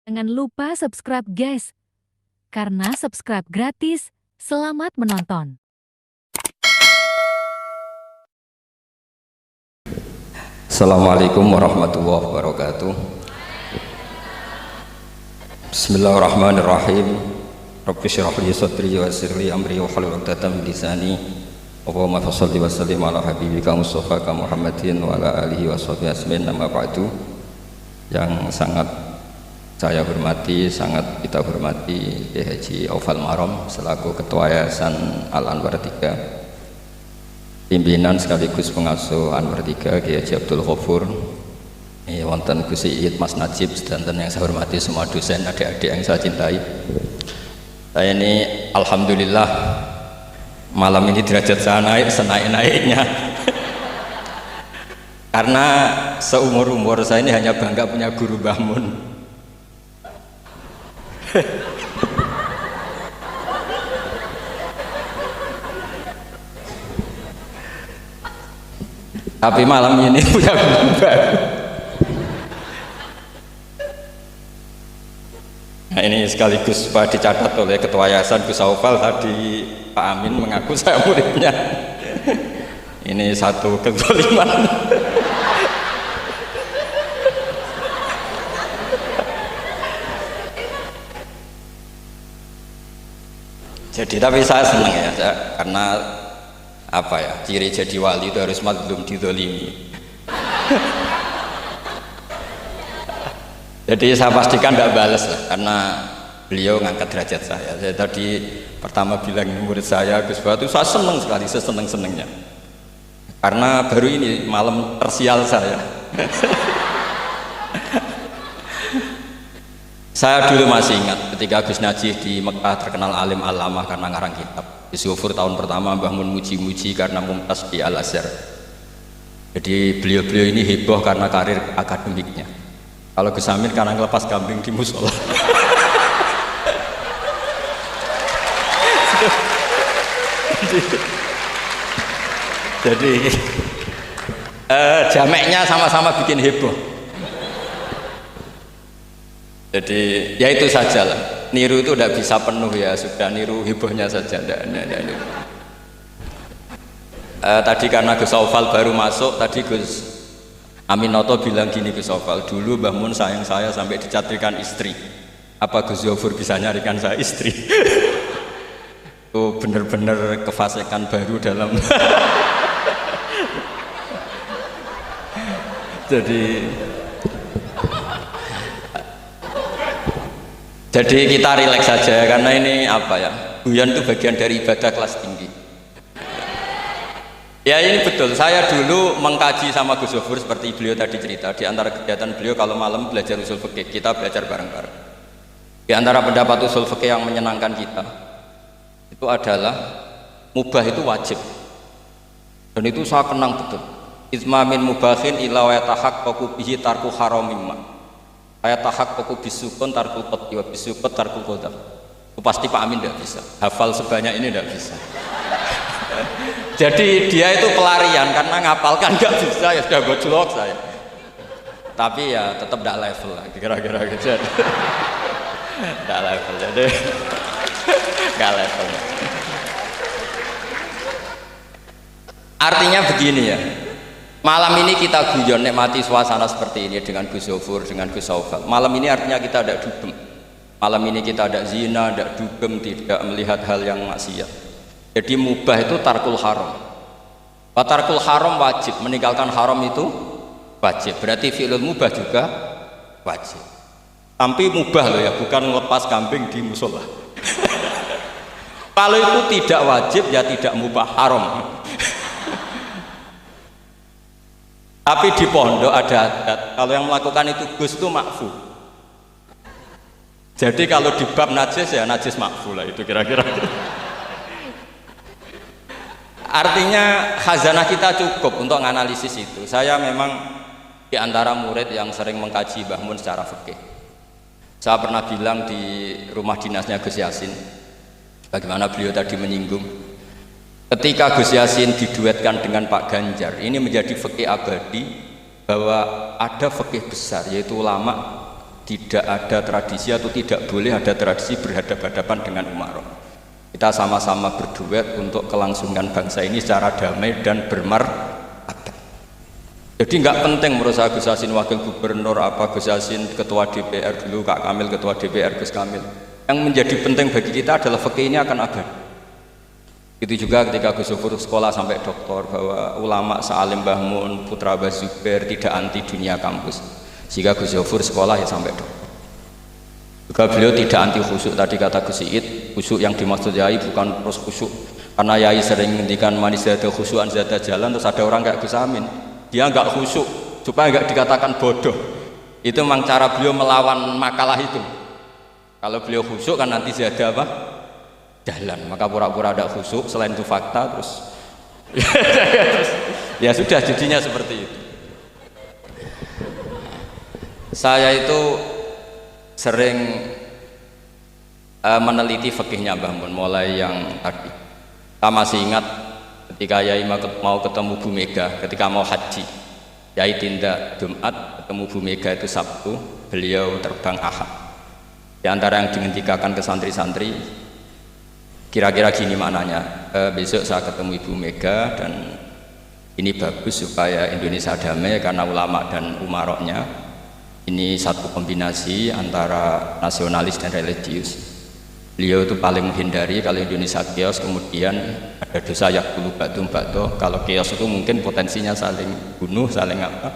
Jangan lupa subscribe guys, karena subscribe gratis. Selamat menonton. Assalamualaikum warahmatullahi wabarakatuh. Bismillahirrahmanirrahim. Rabbi shrah li sadri wa yassir li amri wahlul 'uqdatam min lisani. Allahumma shalli wa sallim ala habibika Mustafa Muhammadin wa ala alihi wa sahbihi ajmain. Amma ba'du. Yang sangat saya hormati, sangat kita hormati Kiai Haji Aufal Marom selaku Ketua Yayasan Al-Anwar 3, pimpinan sekaligus pengasuh Anwar 3 Kiai Haji Abdul Ghafur, wonten Gus Iid, Mas Najib, sedanten yang saya hormati semua dosen, adik-adik yang saya cintai. Saya ini alhamdulillah malam ini derajat saya naik senaik-naiknya. Karena seumur-umur saya ini hanya bangga punya guru Mbah Mun. Tapi malam ini punya guru baru. Nah, ini sekaligus Pak dicatat oleh Ketua Yayasan Gus Aufal tadi, Pak Amin mengaku saya muridnya. Ini satu kezaliman. Jadi tapi saya senang ya, karena apa ya, ciri jadi wali itu harus mazlum dizalimi. Jadi saya pastikan tidak balas lah, karena beliau ngangkat derajat saya. Saya tadi pertama bilang ini murid saya Gus Batu, saya senang sekali, seseneng-senengnya. Karena baru ini malam tersial saya. Saya dulu masih ingat ketika Gus Najih di Mekah terkenal alim alamah karena ngarang kitab. Gus Ghafur tahun pertama Mbah Mun muji-muji karena mumtaz di Al-Azhar. Jadi beliau-beliau ini heboh karena karir akademiknya. Kalau Gus Amin karena ngelepas kambing di musola. Jadi jameknya sama-sama bikin heboh. Jadi ya itu saja lah, niru itu tidak bisa penuh ya, sudah niru hebohnya saja. Tadi karena Gus Aufal baru masuk, tadi Gus Aminoto bilang gini, Gus Aufal, dulu Mbah Mun sayang saya sampai dicatrikan istri. Apa Gus Ghafur bisa nyarikan saya istri? Itu benar-benar kefasikan baru dalam. Jadi kita rileks saja, karena ini apa ya, guyon itu bagian dari ibadah kelas tinggi. Ya ini betul, saya dulu mengkaji sama Gus Ghafur seperti beliau tadi cerita. Di antara kegiatan beliau kalau malam belajar usul fikih, kita belajar bareng-bareng. Di antara pendapat usul fikih yang menyenangkan kita itu adalah mubah itu wajib, dan itu saya kenang betul. Izma min mubahin ila wa yatahaqqaqu bihi tarku haramimma. Ayat tahaqqaqu bisukun tarkul qat'i wa bisukut tarkul qadar. Itu pasti Pak Amin tidak bisa. Hafal sebanyak ini tidak bisa. Jadi dia itu pelarian karena ngapalkan nggak bisa, ya sudah gojlok saya. Tapi ya tetap tidak level lah, kira-kira gitu. Tidak level, jadi nggak level. Artinya begini ya. Malam ini kita guyon nikmati suasana seperti ini dengan Gus Ghafur, dengan Gus Aufal. Malam ini artinya kita ada dugem. Malam ini kita ada zina, ada dugem, tidak melihat hal yang maksiat. Jadi mubah itu tarkul haram. Tarkul haram wajib, meninggalkan haram itu wajib. Berarti fi'lul mubah juga wajib. Tapi mubah loh ya, bukan melepas kambing di musola. Kalau itu tidak wajib ya tidak mubah, haram. Tapi di pondok ada adat, kalau yang melakukan itu Gus itu makfu. Jadi kalau di bab najis ya najis makfu lah, itu kira-kira. Artinya khazanah kita cukup untuk menganalisis itu. Saya memang di antara murid yang sering mengkaji Mbah Mun secara fikih. Saya pernah bilang di rumah dinasnya Gus Yasin, bagaimana beliau tadi menyinggung. Ketika Gus Yasin diduetkan dengan Pak Ganjar, ini menjadi fikih abadi bahwa ada fikih besar, yaitu ulama tidak ada tradisi atau tidak boleh ada tradisi berhadapan-hadapan dengan umaro. Kita sama-sama berduet untuk kelangsungan bangsa ini secara damai dan bermartabat. Jadi nggak penting menurut saya Gus Yassin wakil gubernur, apa Gus Yassin ketua DPR dulu, Kak Kamil ketua DPR, Gus Kamil. Yang menjadi penting bagi kita adalah fikih ini akan abadi. Itu juga ketika Gus Yofur sekolah sampai doktor, bahwa ulama Sa'alim Mbah Mun, Putra Mbah Zubair tidak anti dunia kampus. Sehingga Gus Yofur sekolah ya sampai dokter. Juga beliau tidak anti khusyuk, tadi kata Gus Iid, khusyuk yang dimaksud Yai bukan terus khusyuk. Karena Yai sering menghentikan manis zada khusyuan zada jalan, terus ada orang kayak Gus Amin, dia enggak khusyuk supaya enggak dikatakan bodoh. Itu memang cara beliau melawan makalah itu. Kalau beliau khusyuk kan nanti zada apa? Jalan, maka pura-pura ada khusyuk, selain itu fakta terus ya sudah jadinya seperti itu. Saya itu sering meneliti fikihnya Mbah Mun, mulai yang tadi. Saya masih ingat ketika Yai mau ketemu Bu Mega ketika mau haji. Yai tindak Jumat, ketemu Bu Mega itu Sabtu, beliau terbang Ahad. Di antara yang dihentikan ke santri-santri, kira-kira gini maknanya, besok saya ketemu Ibu Mega dan ini bagus supaya Indonesia damai karena ulama dan umaroknya. Ini satu kombinasi antara nasionalis dan religius. Beliau itu paling menghindari kalau Indonesia chaos, kemudian ada dosa yakulu batu. Kalau chaos itu mungkin potensinya saling bunuh, saling apa.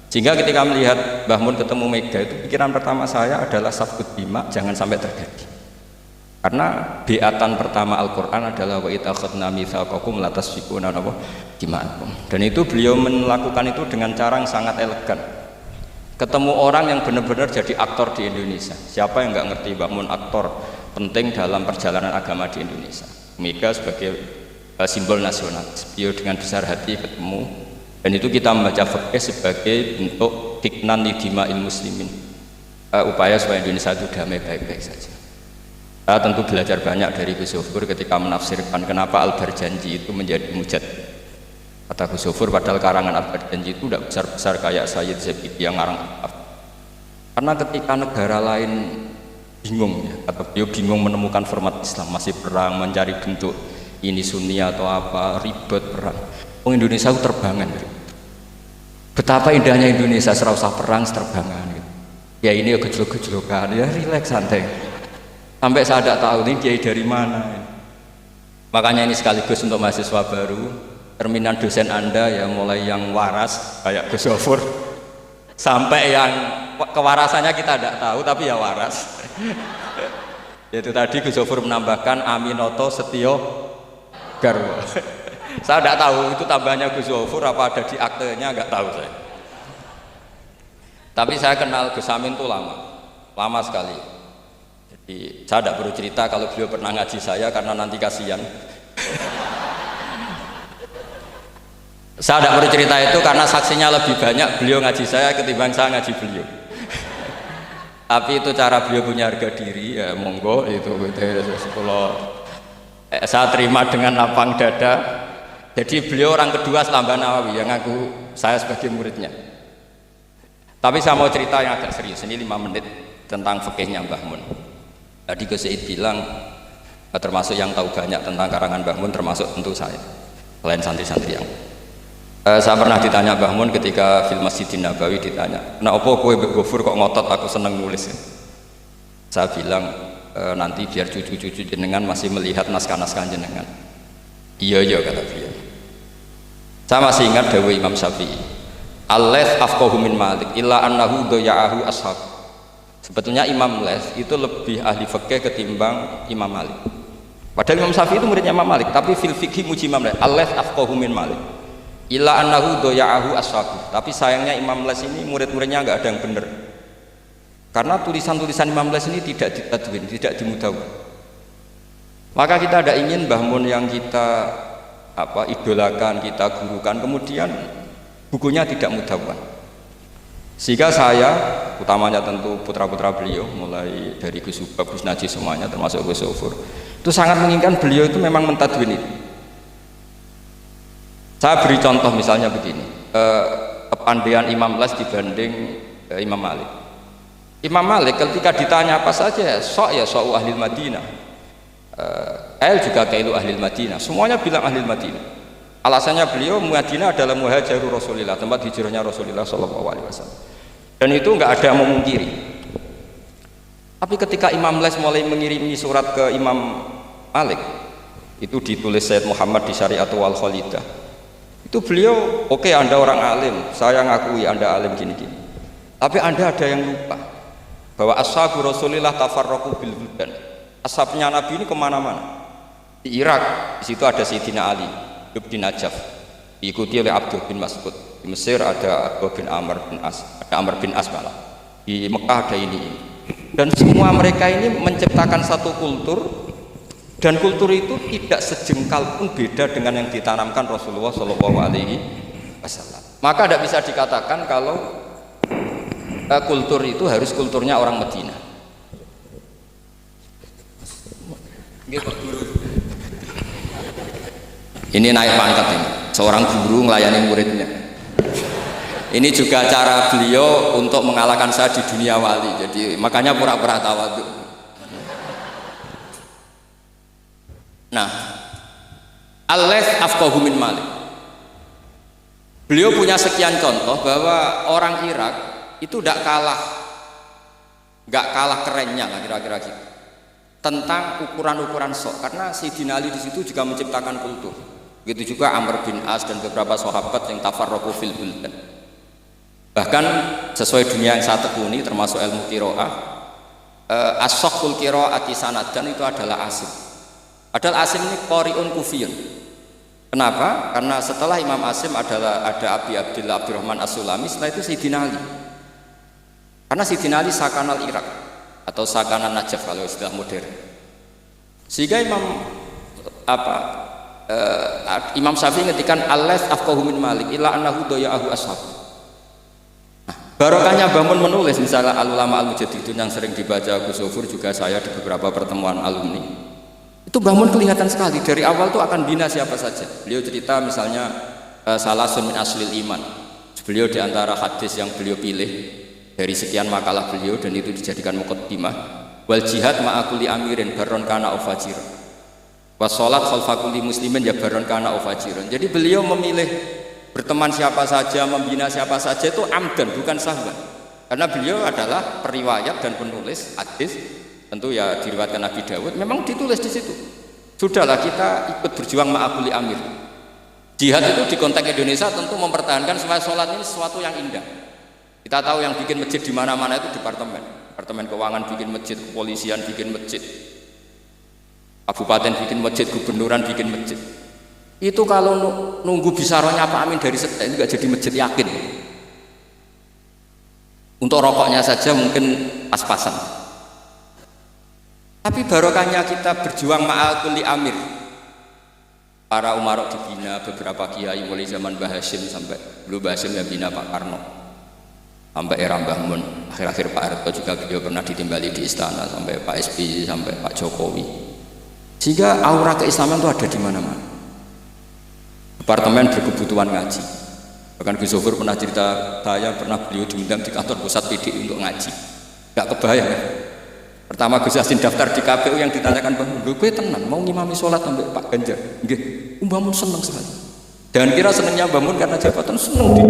Sehingga ketika melihat Mbah Mun ketemu Mega itu pikiran pertama saya adalah safkut bima, jangan sampai terjadi. Karena beatan pertama Al-Quran adalah wa ittakhadna mitsaqakum la tasfikuna dima'akum. Dan itu beliau melakukan itu dengan cara yang sangat elegan. Ketemu orang yang benar-benar jadi aktor di Indonesia. Siapa yang nggak ngerti Mbah Mun aktor penting dalam perjalanan agama di Indonesia. Mega sebagai simbol nasional. Beliau dengan besar hati ketemu, dan itu kita membaca fikih sebagai bentuk hiknan lidima'il muslimin, upaya supaya Indonesia itu damai baik-baik saja. Saya tentu belajar banyak dari Gus Yofur ketika menafsirkan kenapa Al-Barjanji itu menjadi mujad. Kata Gus Yofur, padahal karangan Al-Barjanji itu tidak besar-besar kayak Sayyid Zabidi yang ngarang kitab. Karena ketika negara lain bingung, ya, kata beliau bingung menemukan format Islam, masih perang, mencari bentuk ini Sunni atau apa, ribet perang. Indonesia itu terbangan. Gitu. Betapa indahnya Indonesia, serasa perang, terbangan. Gitu. Ya ini ya gejolak-gejolokan, ya rileks santai. Sampai saya tidak tahu ini kiai dari mana. Makanya ini sekaligus untuk mahasiswa baru. Terminan dosen Anda ya mulai yang waras kayak Gus Yofur sampai yang kewarasannya kita tidak tahu tapi ya waras. Itu tadi Gus Yofur menambahkan Aminoto Setio Garwo. Saya tidak tahu itu tambahnya Gus Yofur apa ada di aktenya, nggak tahu saya. Tapi saya kenal Gus Amin itu lama sekali. Jadi saya tidak perlu cerita kalau beliau pernah ngaji saya karena nanti kasihan. Saya tidak perlu cerita itu karena saksinya lebih banyak beliau ngaji saya ketimbang saya ngaji beliau. Tapi itu cara beliau punya harga diri, ya monggo itu kalau saya terima dengan lapang dada. Jadi beliau orang kedua setelah Mbah Nawawi yang ngaku saya sebagai muridnya. Tapi saya mau cerita yang agak serius, ini 5 menit tentang fikihnya Mbah Mun. Tadi Gus Said bilang termasuk yang tahu banyak tentang karangan Mbah Mun termasuk tentu saya, selain santri-santri yang saya pernah ditanya Mbah Mun ketika film Masjidin Nabawi, ditanya, nah apa kowe Mbak Gofur kok ngotot aku seneng nulis ya? Saya bilang nanti biar cucu-cucu jenengan masih melihat naskah-naskah jenengan. Iya kata beliau. Saya masih ingat dawuh Imam Syafi'i, Al-Laits afqahu min Malik illa annahu daya'ahu ashab. Sebetulnya Imam Laits itu lebih ahli fikih ketimbang Imam Malik. Padahal Imam Syafi'i itu muridnya Imam Malik, tapi fil fikih muji Imam Laits. Al-Laits afqahu min Malik illa annahu daya'ahu ashab. Tapi sayangnya Imam Laits ini murid-muridnya nggak ada yang benar. Karena tulisan-tulisan Imam Laits ini tidak ditadwin, tidak dimudawwan. Maka kita tidak ingin Mbah Mun yang kita idolakan, kita gurukan, kemudian bukunya tidak mudawwan. Sehingga saya, utamanya tentu putra-putra beliau, mulai dari Gus Subab, Gus Najih semuanya, termasuk Gus Yofur, itu sangat menginginkan beliau itu memang mentadwin itu. Saya beri contoh misalnya begini, kepandaian Imam Laits dibanding Imam Malik. Imam Malik ketika ditanya apa saja, ya sok ahli Madinah, Kail juga kailu ahli Madinah, semuanya bilang ahli Madinah. Alasannya beliau Madinah adalah muhajirur Rasulillah, tempat hijrahnya Rasulullah SAW. Dan itu nggak ada yang memungkiri. Tapi ketika Imam Les mulai mengirimi surat ke Imam Malik, itu ditulis Sayyid Muhammad di Syariatul Wal Khalidah. Itu beliau, oke, Anda orang alim, saya ngakui Anda alim gini-gini. Tapi Anda ada yang lupa bahwa ashabu Rasulillah tafarraqu bil buldan. Ashabnya Nabi ini kemana-mana. Di Irak, di situ ada Sayyidina Ali, hidup di Najaf, diikuti oleh Abdul bin Mas'ud. Di Mesir ada Abu bin Amr bin As, ada Amr bin As malah. Di Mekah ada ini. Dan semua mereka ini menciptakan satu kultur, dan kultur itu tidak sejengkal pun beda dengan yang ditanamkan Rasulullah SAW. Maka tidak bisa dikatakan kalau kultur itu harus kulturnya orang Madinah. Ini naik pangkat ini, seorang guru melayani muridnya. Ini juga cara beliau untuk mengalahkan saya di dunia wali. Jadi makanya pura-pura tawadhu. Nah, Al-Laits afqahu min Malik. Beliau punya sekian contoh bahwa orang Irak itu nggak kalah kerennya lah kira-kira gitu tentang ukuran-ukuran sok, karena Sayyidina Ali di situ juga menciptakan kultur. Begitu juga Amr bin As dan beberapa sahabat yang tafarraqu fil buldan. Bahkan sesuai dunia yang saya tekuni termasuk ilmu qiraah, as-sakhul qiraati sanadan itu adalah Asim. Padahal Asim ini qari'un kufiyun. Kenapa? Karena setelah Imam Asim ada Abi Abdillah Abdurrahman As-Sulami, setelah itu Sayyidina Ali. Karena Sayyidina Ali sakanal Irak atau sakanan Najaf kalau istilah modern. Sehingga Imam Syafi'i ngetikan Al-Laits afqahu min Malik illa annahu daya'ahu ashab. Nah, barokahnya Mbah Mun menulis misalnya Al-Ulama Al-Mujaddidun yang sering dibaca Gus Zufur, juga saya di beberapa pertemuan alumni. Itu Mbah Mun kelihatan sekali dari awal tuh akan bina siapa saja. Beliau cerita misalnya salasun min aslil iman. Beliau diantara hadis yang beliau pilih dari sekian makalah beliau dan itu dijadikan muqaddimah, wal jihad ma'akuli amirin baron kana ufajiran was sholat khalfa kulli muslimin ya baron kana ufajiran. Jadi beliau memilih berteman siapa saja, membina siapa saja itu amdan, bukan sahwan. Karena beliau adalah periwayat dan penulis hadis, tentu ya diriwayatkan Nabi Dawud, memang ditulis di situ. Sudahlah kita ikut berjuang ma'akuli amir. Jihad itu di konteks Indonesia tentu mempertahankan supaya sholat ini sesuatu yang indah. Kita tahu yang bikin masjid di mana-mana itu departemen keuangan bikin masjid, kepolisian bikin masjid, kabupaten bikin masjid, gubernuran bikin masjid. Itu kalau nunggu bisaronya Pak Amin dari sekte itu nggak jadi masjid, yakin. Untuk rokoknya saja mungkin pas-pasan. Tapi barokahnya kita berjuang ma'al kulli amir. Para umarok dibina, beberapa kiai mulai zaman Mbah Hasyim sampai dulu Mbah Hasyim yang bina Pak Karno. Sampai era Mbah Mun, akhir-akhir Pak Harto juga beliau pernah ditimbali di istana, sampai Pak SBY, sampai Pak Jokowi. Sehingga aura keislaman itu ada di mana-mana. Departemen berkebutuhan ngaji. Bahkan Gus Zufur pernah cerita, saya pernah beliau diundang di kantor pusat PD untuk ngaji. Gak kebayang ya. Pertama Gus Yassin daftar di KPU yang ditanyakan Mbah Mun, gue tenang mau ngimami sholat sampai Pak Ganjar. Nggih, Mbah Mun seneng sekali. Jangan kira senengnya Mbah Mun karena jabatan, seneng dia.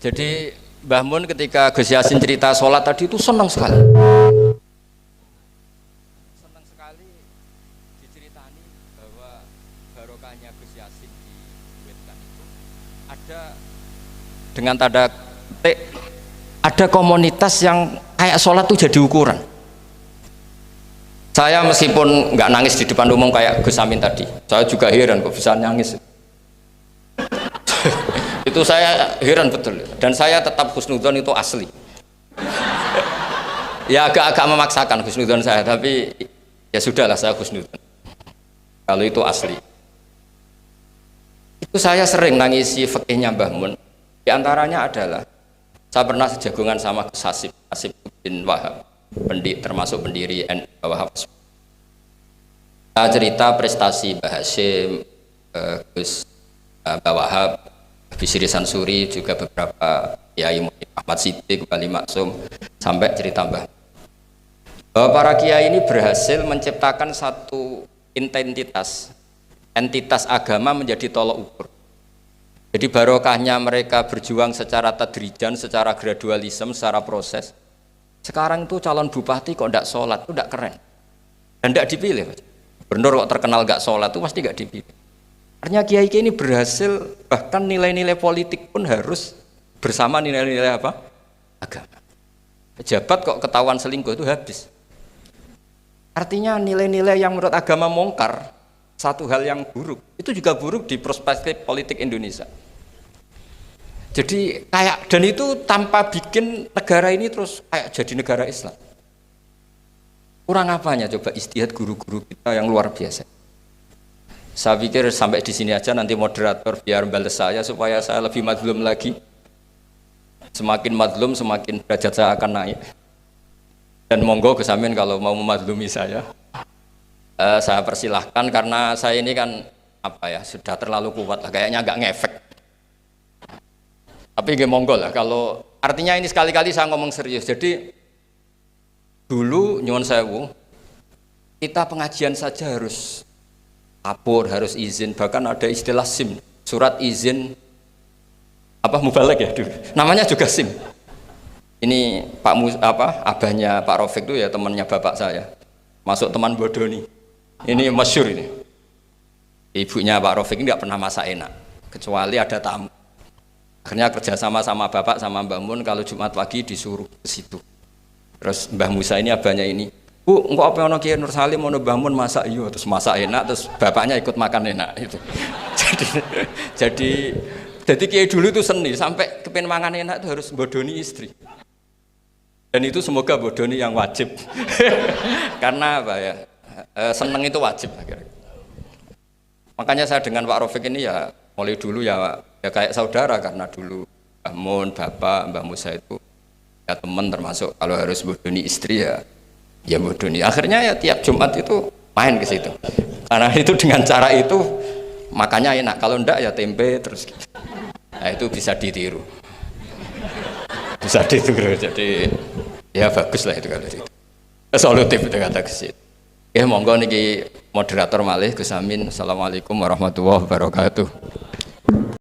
Jadi Mbah Mun ketika Gus Yassin cerita sholat tadi itu senang sekali. Senang sekali diceritani bahwa barokahnya Gus Yassin di Wetan itu ada dengan tanda petik, ada komunitas yang kayak sholat itu jadi ukuran. Saya meskipun nggak nangis di depan umum kayak Gus Amin tadi, saya juga heran kok bisa nangis. Itu saya heran betul, dan saya tetap husnudzon itu asli. Ya agak memaksakan husnudzon saya, tapi ya sudahlah saya husnudzon kalau itu asli. Itu saya sering nangisi fikihnya Mbah Mun. Di antaranya adalah saya pernah sejagongan sama Gus Hasib bin Wahab, termasuk pendiri NU Wahab. Saya cerita prestasi Mbah Hasyim, Gus Mbah Wahab, Bisri Sansuri, juga beberapa Kiai Ahmad Siddiq, Wali Maksum, sampai cerita Mbah. Bahwa para kiai ini berhasil menciptakan satu entitas agama menjadi tolok ukur. Jadi barokahnya mereka berjuang secara tadrijan, secara gradualisme, secara proses. Sekarang tuh calon bupati kok tidak sholat, itu tidak keren. Dan tidak dipilih. Gubernur kok terkenal gak sholat, itu pasti gak dipilih. Artinya kiai ini berhasil, bahkan nilai-nilai politik pun harus bersama nilai-nilai apa? Agama. Pejabat kok ketahuan selingkuh itu habis. Artinya nilai-nilai yang menurut agama mongkar, satu hal yang buruk, itu juga buruk di perspektif politik Indonesia. Jadi kayak, dan itu tanpa bikin negara ini terus kayak jadi negara Islam. Kurang apanya coba istihad guru-guru kita yang luar biasa. Saya pikir sampai di sini aja, nanti moderator biar balas saya supaya saya lebih madlum lagi. Semakin madlum semakin derajat saya akan naik. Dan monggo Gus Amin kalau mau memadlumi saya persilahkan, karena saya ini kan sudah terlalu kuat lah, kayaknya agak ngefek. Tapi nggih monggo lah, kalau artinya ini sekali-kali saya ngomong serius. Jadi dulu nyuwun sewu, kita pengajian saja harus lapor, harus izin, bahkan ada istilah SIM, surat izin mubalek ya dulu. Namanya juga SIM. Ini abahnya Pak Rafiq itu ya temannya bapak saya. Masuk teman bodoh nih. Ini masyhur ini. Ibunya Pak Rafiq ini nggak pernah masak enak, kecuali ada tamu. Akhirnya kerjasama sama bapak sama Mbah Mun, kalau Jumat pagi disuruh ke situ. Terus Mbah Musa ini abahnya ini, Bu, engkau apa yang Kiai Nur Salim mau Mbah Mun masak, iya, terus masak enak, terus bapaknya ikut makan enak itu. jadi Kiai dulu itu seni, sampai kepen mangan enak itu harus bodoni istri. Dan itu semoga bodoni yang wajib. Karena seneng itu wajib akhirnya. Makanya saya dengan Pak Rafiq ini ya mulai dulu ya kayak saudara, karena dulu Mbah Mun, Bapak, Mbah Musa itu ya teman, termasuk kalau harus bodoni istri ya bodoni. Akhirnya ya tiap Jumat itu main ke situ. Karena itu dengan cara itu makanya enak, kalau enggak ya tempe terus gitu. Nah itu bisa ditiru. Bisa ditiru, jadi ya bagus lah itu kalau itu. Solutif itu kata kesit. Ya monggo niki moderator malih Gus Amin. Assalamualaikum warahmatullahi wabarakatuh.